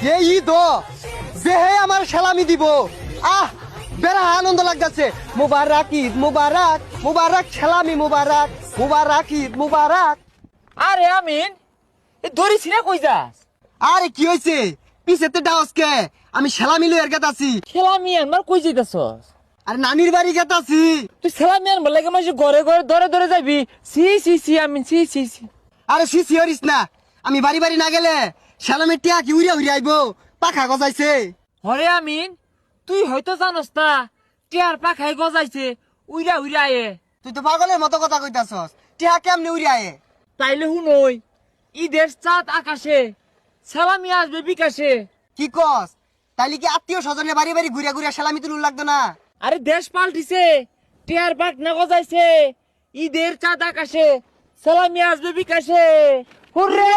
এই ঈদ বেহে আমার সালামি দিব। আহ বেড়া আনন্দ লাগতেছে। মুবারক ঈদ মুবারক, মুবারক সালামি মুবারক, মুবারক ঈদ মুবারক। আরে আমিন ধরিস না কই যাস? আরে কি হয়েছে পিছেতে ডাউসকে? আমি সালামি লইয়ার গেত আছি। খেলামি আনবার কই যাইতাছস? আরে নানির বাড়ি গেত আছি। তুই খেলামি আনবার লাগে মাঝে ঘরে ঘরে ধরে ধরে যাবি? সি সি সি আমিন সি সি সি। আরে সিসি হরিস না, আমি বাড়ি বাড়ি না গেলে সালামের টিয়া কি উড়িয়া উড়িয়া আইবো? পাখা গজাইছে। হরে আমিন তুই হয়তো জানোস না টিয়ার পাখায় গজাইছে উইরা উইরা এ। তুই তো পাগলের মতো কথা কইতাছস। টিয়া কেমনে উড়িয়া আয়ে? তাইলে হুনই ঈদের চাঁদ আকাশে সালামি আসবে বিকাশে। কি কস? তাইলে কি আত্মীয় স্বজনের বাড়ি বাড়ি ঘুরিয়া ঘুরিয়া সালামি তুলুন লাগতো না? আরে দেশ পাল্টিছে, টিয়ার পাক না গজাইছে, ঈদের চাঁদ আকাশে সালামি আসবে বিকাশে। হুররে!